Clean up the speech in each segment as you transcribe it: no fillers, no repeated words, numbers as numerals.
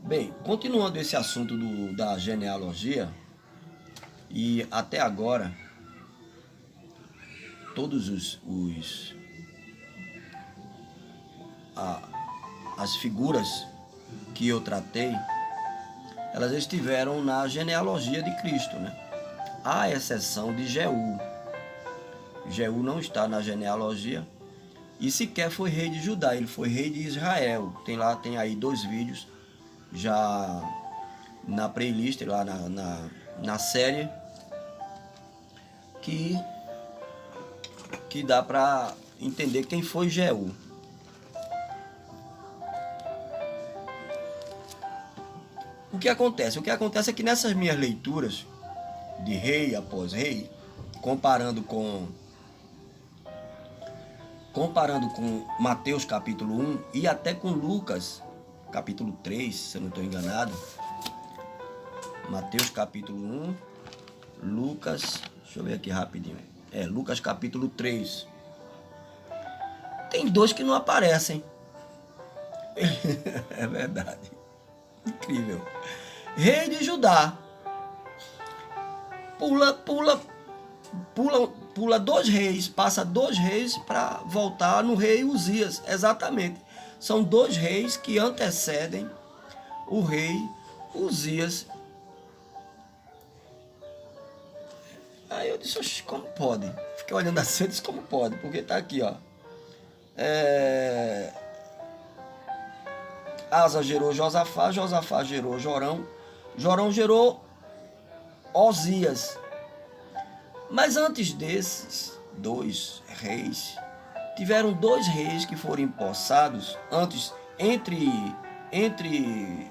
Bem, continuando esse assunto da genealogia, e até agora, todos as figuras que eu tratei, elas estiveram na genealogia de Cristo, né? À exceção de Jeú. Jeú não está na genealogia e sequer foi rei de Judá, ele foi rei de Israel. Tem aí 2 vídeos já na playlist, lá na série, que dá para entender quem foi Jeú. O que acontece? O que acontece é que nessas minhas leituras de rei após rei, comparando com Mateus capítulo 1 e até com Lucas capítulo 3, se eu não estou enganado. Mateus capítulo 1, Lucas, deixa eu ver aqui rapidinho. Lucas capítulo 3. Tem 2 que não aparecem. É verdade. Incrível. Rei de Judá. Pula 2 reis, passa 2 reis para voltar no rei Uzias. Exatamente. São 2 reis que antecedem o rei Uzias. Aí eu disse, oxe, como pode? Fiquei olhando assim, eu disse, como pode? Porque tá aqui, ó. Asa gerou Josafá, Josafá gerou Jorão, Jorão gerou Osias. Mas antes desses 2 reis, tiveram 2 reis que foram empossados antes, entre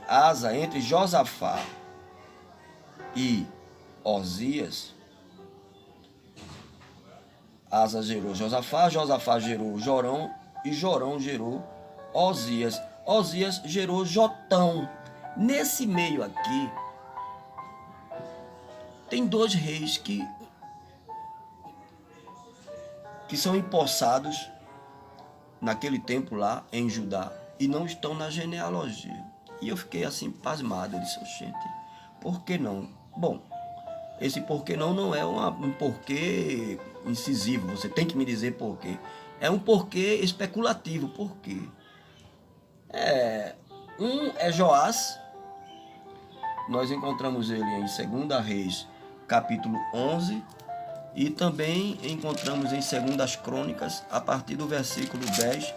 Asa, entre Josafá e Osias. Asa gerou Josafá, Josafá gerou Jorão e Jorão gerou Osias. Osias gerou Jotão. Nesse meio aqui, tem 2 reis que são empossados naquele tempo lá em Judá e não estão na genealogia. E eu fiquei assim pasmado. Eu disse, gente, por que não? Bom, esse porquê não é um porquê incisivo, você tem que me dizer porquê. É um porquê especulativo. Por quê? Um é Joás, nós encontramos ele em 2 Reis, capítulo 11, e também encontramos em 2 Crônicas, a partir do versículo 10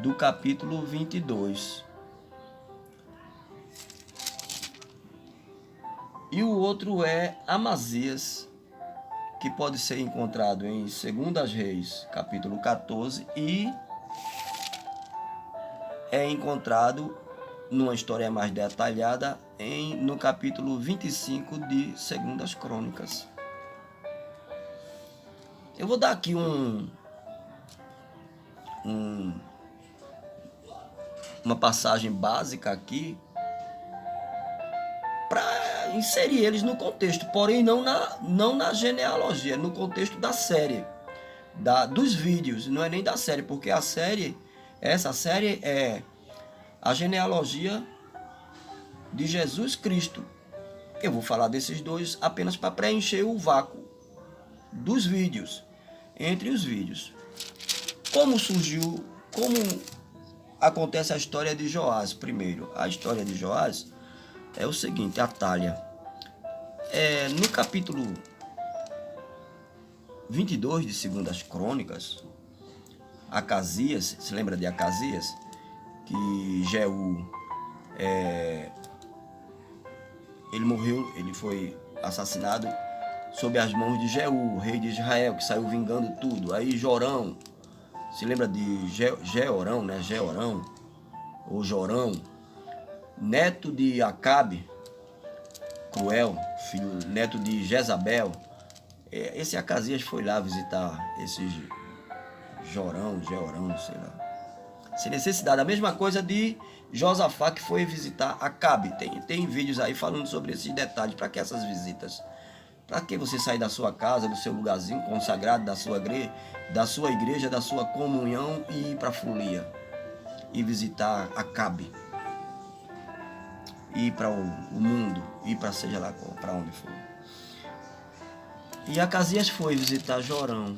do capítulo 22. E o outro é Amazias, que pode ser encontrado em 2 Reis, capítulo 14, e é encontrado numa história mais detalhada no capítulo 25 de 2 Crônicas. Eu vou dar aqui uma passagem básica aqui para inserir eles no contexto, porém não na genealogia, no contexto da série, dos vídeos, não é nem da série, porque essa série é a genealogia de Jesus Cristo. Eu vou falar desses 2 apenas para preencher o vácuo dos vídeos, entre os vídeos. Como acontece a história de Joás primeiro? A história de Joás é o seguinte, Atalha. No capítulo 22 de 2 Crônicas, Acasias, se lembra de Acasias? Que Jeú, ele morreu, ele foi assassinado sob as mãos de Jeú, rei de Israel, que saiu vingando tudo. Aí Jorão, se lembra de Jeorão, né? Jeorão, ou Jorão, neto de Acabe, cruel, neto de Jezabel. Esse Acasias foi lá visitar esse Jeorão, sei lá. Sem necessidade. A mesma coisa de Josafá, que foi visitar Acabe. Tem vídeos aí falando sobre esses detalhes. Para que essas visitas? Para que você sair da sua casa, do seu lugarzinho consagrado, da sua igreja, da sua comunhão, e ir para a folia e visitar Acabe? ir para o mundo, ir para seja lá para onde for. E Acasias foi visitar Jeorão,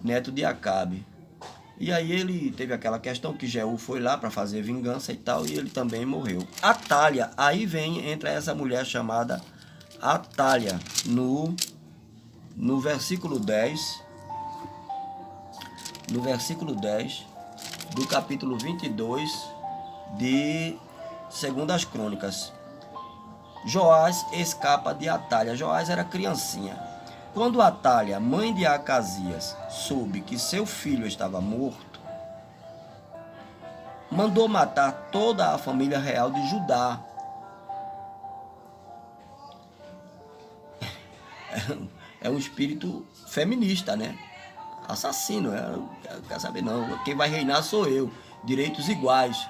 neto de Acabe. E aí ele teve aquela questão que Jeú foi lá para fazer vingança e tal, e ele também morreu. Atália, aí entra essa mulher chamada Atália, no versículo 10, do capítulo 22 de 2 Crônicas. Joás escapa de Atália. Joás era criancinha. Quando Atália, mãe de Acasias, soube que seu filho estava morto, mandou matar toda a família real de Judá. É um espírito feminista, né? Assassino. Quer saber não. Quem vai reinar sou eu. Direitos iguais.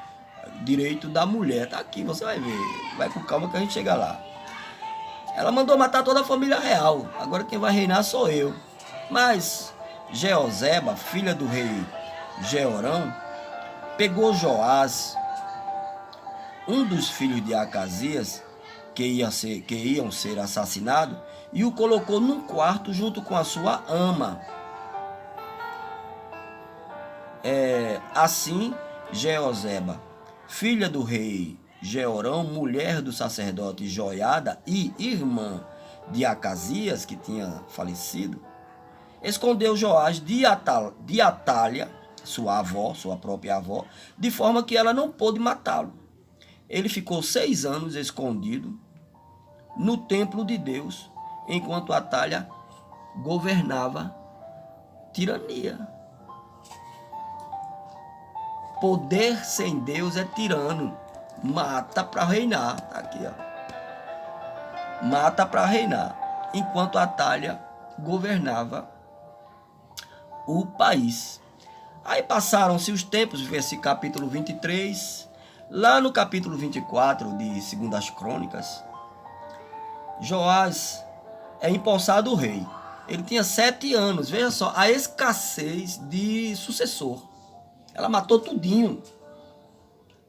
Direito da mulher. Tá aqui, você vai ver. Vai com calma que a gente chega lá. Ela mandou matar toda a família real. Agora quem vai reinar sou eu. Mas Jeozeba, filha do rei Jeorão, pegou Joás, um dos filhos de Acasias, que iam ser assassinados, e o colocou num quarto junto com a sua ama. Assim, Jeozeba, filha do rei Jeorão, mulher do sacerdote Joiada e irmã de Acasias, que tinha falecido, escondeu Joás de Atália, sua própria avó, de forma que ela não pôde matá-lo. Ele ficou 6 anos escondido no templo de Deus, enquanto Atália governava tirania. Poder sem Deus é tirano. Mata para reinar. Tá aqui, ó. Mata para reinar. Enquanto Atália governava o país. Aí passaram-se os tempos, esse capítulo 23. Lá no capítulo 24 de 2 Crônicas, Joás é empossado rei. Ele tinha 7 anos. Veja só, a escassez de sucessor. Ela matou tudinho.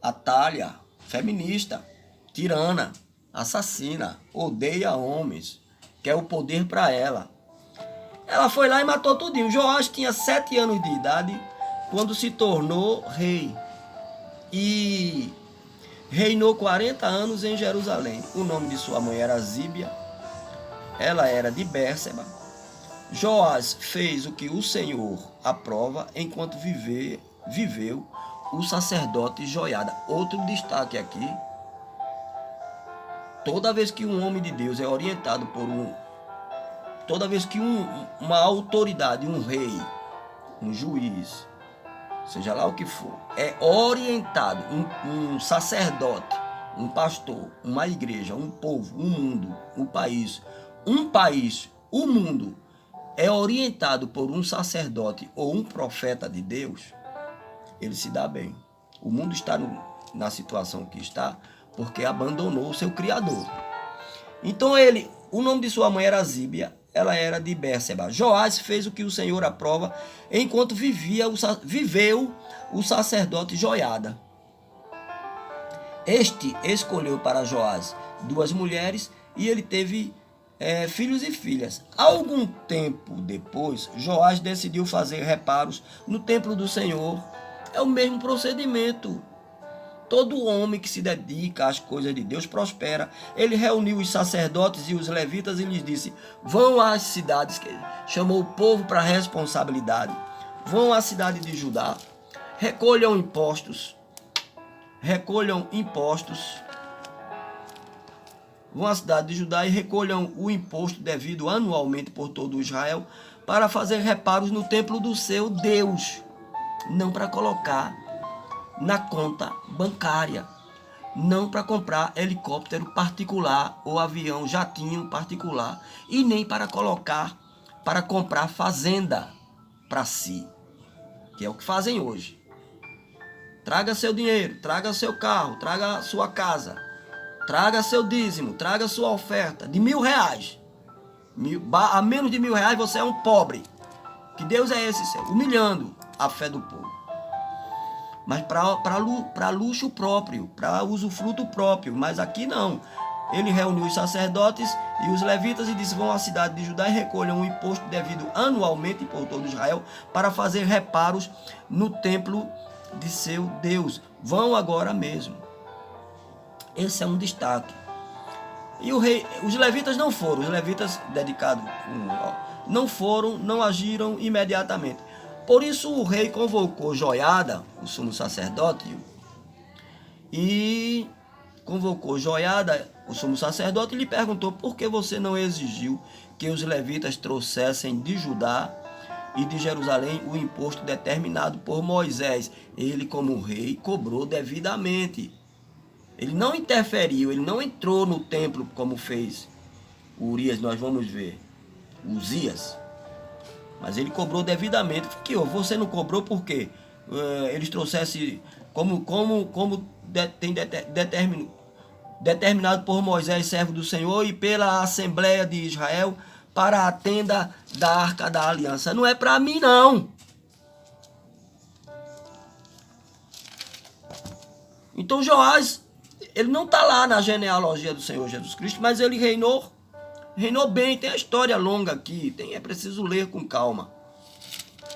Atália, feminista, tirana, assassina, odeia homens, quer o poder para ela. Ela foi lá e matou tudinho. Joás tinha 7 anos de idade quando se tornou rei. E reinou 40 anos em Jerusalém. O nome de sua mãe era Zíbia. Ela era de Bérseba. Joás fez o que o Senhor aprova enquanto viveu o sacerdote Joiada. Outro destaque aqui. Toda vez que um homem de Deus é orientado por toda vez que uma autoridade, um rei, um juiz, seja lá o que for, é orientado, um sacerdote, um pastor, uma igreja, um povo, um mundo, um país, o mundo é orientado por um sacerdote ou um profeta de Deus, ele se dá bem. O mundo está na situação que está porque abandonou o seu Criador. Então o nome de sua mãe era Zíbia, ela era de Bérseba. Joás fez o que o Senhor aprova enquanto viveu o sacerdote Joiada. Este escolheu para Joás 2 mulheres e ele teve filhos e filhas. Algum tempo depois, Joás decidiu fazer reparos no templo do Senhor. É o mesmo procedimento. Todo homem que se dedica às coisas de Deus prospera. Ele reuniu os sacerdotes e os levitas e lhes disse: vão às cidades, chamou o povo para a responsabilidade. Vão à cidade de Judá, recolham impostos. Vão à cidade de Judá e recolham o imposto devido anualmente por todo Israel para fazer reparos no templo do seu Deus. Não para colocar na conta bancária, não para comprar helicóptero particular ou avião, jatinho particular, e nem para comprar fazenda para si, que é o que fazem hoje. Traga seu dinheiro, traga seu carro, traga sua casa, traga seu dízimo, traga sua oferta de R$1.000. A menos de R$1.000 você é um pobre. Que Deus é esse, seu? Humilhando a fé do povo. mas para luxo próprio, para usufruto próprio. Mas aqui não. Ele reuniu os sacerdotes e os levitas e disse: vão à cidade de Judá e recolham o imposto devido anualmente por todo Israel para fazer reparos no templo de seu Deus. Vão agora mesmo. Esse é um destaque. E os levitas não foram, os levitas dedicados não foram, não agiram imediatamente. Por isso o rei convocou Joiada, o sumo sacerdote, e o sumo sacerdote, e lhe perguntou: por que você não exigiu que os levitas trouxessem de Judá e de Jerusalém o imposto determinado por Moisés? Ele, como rei, cobrou devidamente. Ele não interferiu, ele não entrou no templo como fez Urias, nós vamos ver, Uzias. Mas ele cobrou devidamente. Que você não cobrou porque eles trouxessem tem determinado por Moisés, servo do Senhor, e pela Assembleia de Israel para a tenda da Arca da Aliança. Não é para mim, não. Então Joás, ele não está lá na genealogia do Senhor Jesus Cristo, mas ele reinou bem. Tem a história longa aqui, é preciso ler com calma,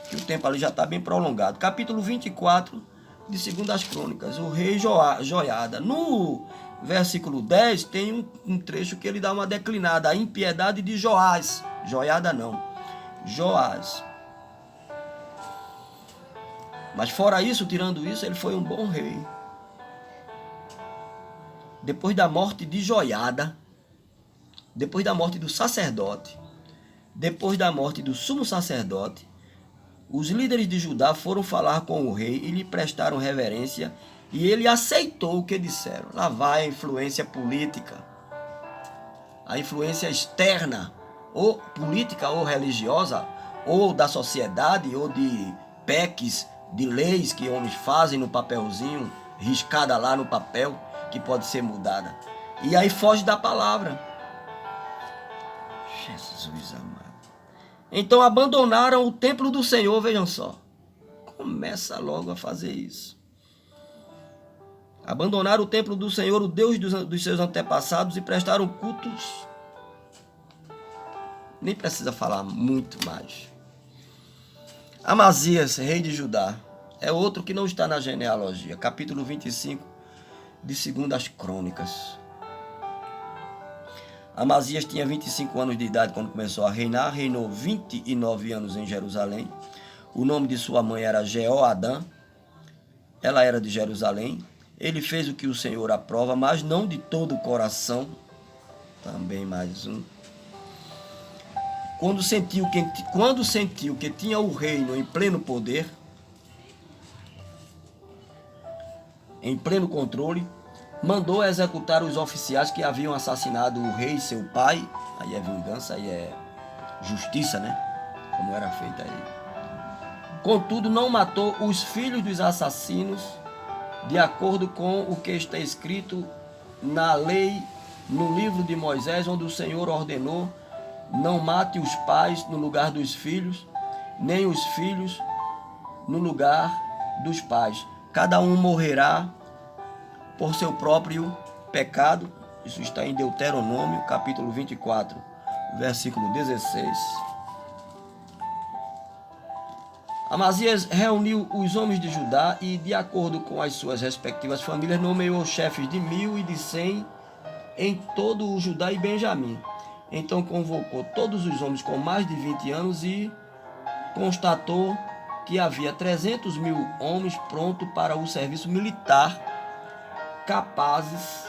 que o tempo ali já está bem prolongado. Capítulo 24 de 2 Crônicas, o rei Joiada. No versículo 10 tem um trecho que ele dá uma declinada: a impiedade de Joás. Joiada não, Joás. Mas fora isso, tirando isso, ele foi um bom rei. Depois da morte de Joiada, depois da morte do sacerdote, depois da morte do sumo sacerdote, os líderes de Judá foram falar com o rei e lhe prestaram reverência, e ele aceitou o que disseram. Lá vai a influência política, a influência externa, ou política ou religiosa, ou da sociedade, ou de PECs, de leis que homens fazem no papelzinho, riscada lá no papel, que pode ser mudada. E aí foge da palavra. Jesus amado. Então abandonaram o templo do Senhor, vejam só. Começa logo a fazer isso. Abandonaram o templo do Senhor, o Deus dos seus antepassados, e prestaram cultos. Nem precisa falar muito mais. Amazias, rei de Judá, é outro que não está na genealogia. Capítulo 25 de 2 Crônicas. Amazias tinha 25 anos de idade quando começou a reinar. Reinou 29 anos em Jerusalém. O nome de sua mãe era Jeoadã. Ela era de Jerusalém. Ele fez o que o Senhor aprova, mas não de todo o coração. Também mais um. Quando sentiu que tinha o reino em pleno poder, em pleno controle, mandou executar os oficiais que haviam assassinado o rei, seu pai. Aí é vingança, aí é justiça, né? Como era feita aí. Contudo, não matou os filhos dos assassinos, de acordo com o que está escrito na lei, no livro de Moisés, onde o Senhor ordenou: não mate os pais no lugar dos filhos, nem os filhos no lugar dos pais. Cada um morrerá por seu próprio pecado. Isso está em Deuteronômio, capítulo 24, versículo 16. Amazias reuniu os homens de Judá e, de acordo com as suas respectivas famílias, nomeou chefes de 1000 e de 100 em todo o Judá e Benjamim. Então convocou todos os homens com mais de 20 anos e constatou que havia 300.000 homens prontos para o serviço militar, capazes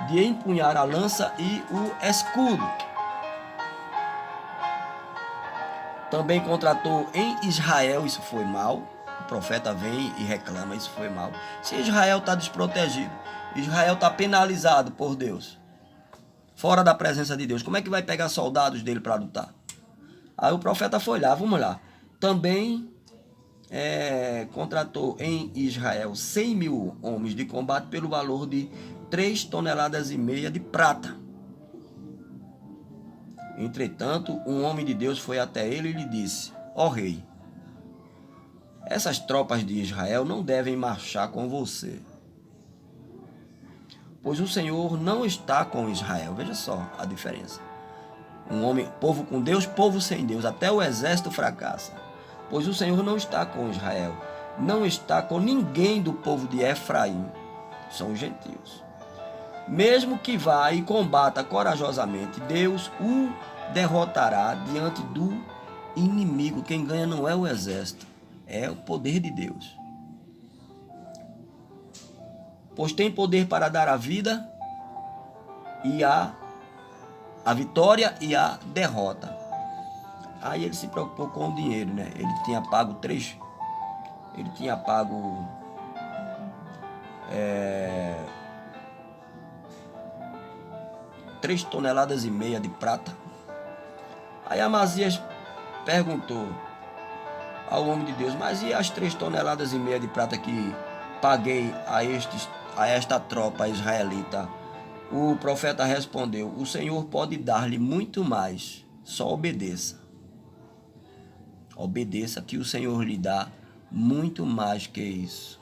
de empunhar a lança e o escudo. Também contratou em Israel, isso foi mal. O profeta vem e reclama, isso foi mal. Se Israel está desprotegido, Israel está penalizado por Deus, fora da presença de Deus, como é que vai pegar soldados dele para lutar? Aí o profeta foi lá, vamos lá. Também contratou em Israel 100.000 homens de combate pelo valor de 3,5 toneladas de prata. Entretanto, um homem de Deus foi até ele e lhe disse: ó rei, essas tropas de Israel não devem marchar com você, pois o Senhor não está com Israel. Veja só a diferença. Um homem, povo com Deus, povo sem Deus, até o exército fracassa. Pois o Senhor não está com Israel, não está com ninguém do povo de Efraim, são os gentios. Mesmo que vá e combata corajosamente, Deus o derrotará diante do inimigo. Quem ganha não é o exército, é o poder de Deus. Pois tem poder para dar a vida e a vitória e a derrota. Aí ele se preocupou com o dinheiro, né? Ele tinha pago 3 toneladas e meia de prata. Aí Amazias perguntou ao homem de Deus: mas e as 3 toneladas e meia de prata que paguei a esta tropa israelita? O profeta respondeu: o Senhor pode dar-lhe muito mais, só obedeça. Obedeça que o Senhor lhe dá muito mais que isso.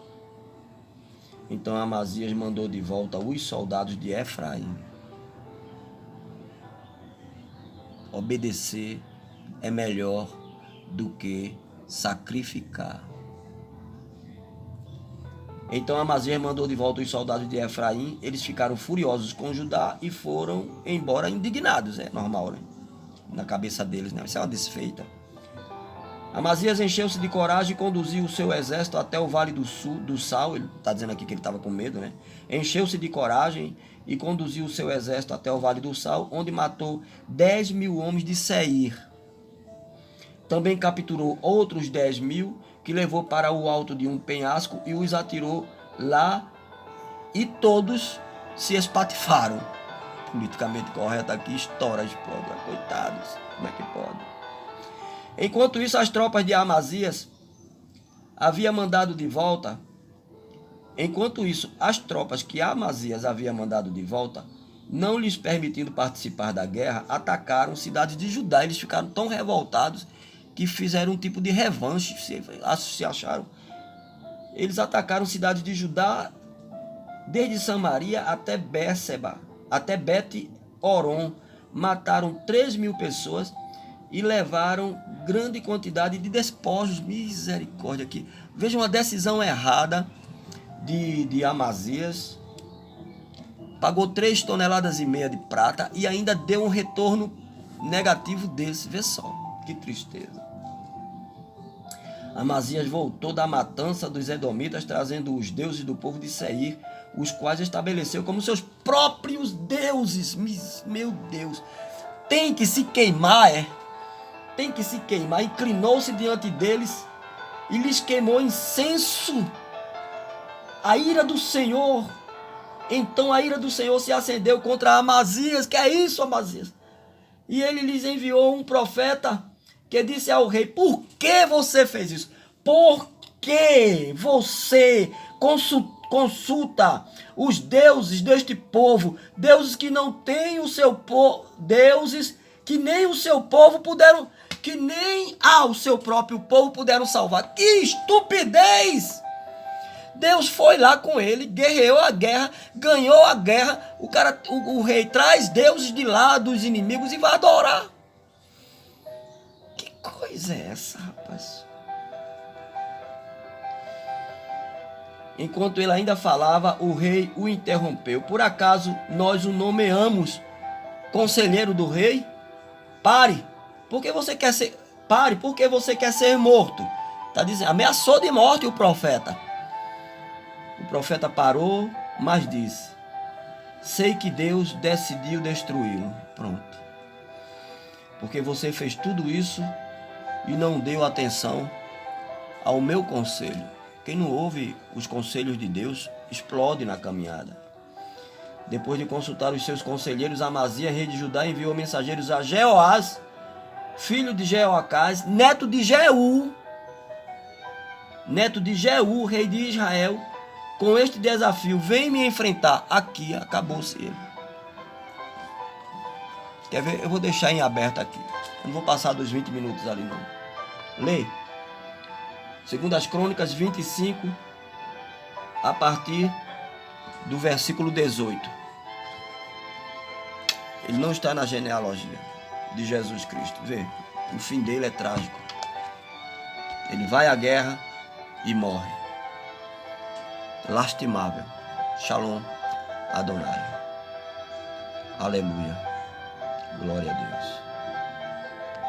Então Amazias mandou de volta os soldados de Efraim. Obedecer é melhor do que sacrificar. Então Amazias mandou de volta os soldados de Efraim. Eles ficaram furiosos com Judá e foram embora indignados. É normal, né? Na cabeça deles, né? Isso é uma desfeita. Amazias encheu-se de coragem e conduziu o seu exército até o vale do Sal. Ele está dizendo aqui que ele estava com medo, né? Encheu-se de coragem e conduziu o seu exército até o vale do Sal, onde matou 10.000 homens de Seir. Também capturou outros 10.000, que levou para o alto de um penhasco e os atirou lá, e todos se espatifaram. Politicamente correto aqui, explode. Coitados, como é que pode? Enquanto isso, as tropas de Amazias havia mandado de volta. Enquanto isso, as tropas que Amazias havia mandado de volta, não lhes permitindo participar da guerra, atacaram cidades de Judá. Eles ficaram tão revoltados que fizeram um tipo de revanche, se acharam. Eles atacaram cidades de Judá, desde Samaria até Bérseba, até Bet-Horon. Mataram 3.000 pessoas e levaram grande quantidade de despojos. Misericórdia aqui. Vejam a decisão errada de Amazias. Pagou 3 toneladas e meia de prata e ainda deu um retorno negativo desse. Vê só, que tristeza. Amazias voltou da matança dos edomitas, trazendo os deuses do povo de Seir, os quais estabeleceu como seus próprios deuses. Meu Deus, tem que se queimar, tem que se queimar. Inclinou-se diante deles e lhes queimou incenso. A ira do Senhor. Então a ira do Senhor se acendeu contra Amazias. Que é isso, Amazias? E ele lhes enviou um profeta que disse ao rei: por que você fez isso? Por que você consulta os deuses deste povo? Deuses que não têm o seu povo, deuses que nem o seu povo puderam, que nem ao seu próprio povo puderam salvar. Que estupidez! Deus foi lá com ele, guerreou a guerra, ganhou a guerra. O rei traz deuses de lá dos inimigos e vai adorar. Que coisa é essa, rapaz? Enquanto ele ainda falava, o rei o interrompeu. Por acaso nós o nomeamos conselheiro do rei? Pare, porque você quer ser morto. Tá dizendo, ameaçou de morte o profeta. O profeta parou, mas disse: sei que Deus decidiu destruí-lo. Pronto. Porque você fez tudo isso e não deu atenção ao meu conselho. Quem não ouve os conselhos de Deus, explode na caminhada. Depois de consultar os seus conselheiros, Amazias, rei de Judá, enviou mensageiros a Jeoás, filho de Jeoacás, neto de Jeú, rei de Israel, com este desafio: vem me enfrentar. Aqui acabou-se ele. Quer ver? Eu vou deixar em aberto aqui. Eu não vou passar dos 20 minutos ali não. Lê. Segundo as Crônicas 25, a partir do versículo 18. Ele não está na genealogia de Jesus Cristo. Vê, o fim dele é trágico. Ele vai à guerra e morre. Lastimável. Shalom Adonai. Aleluia. Glória a Deus.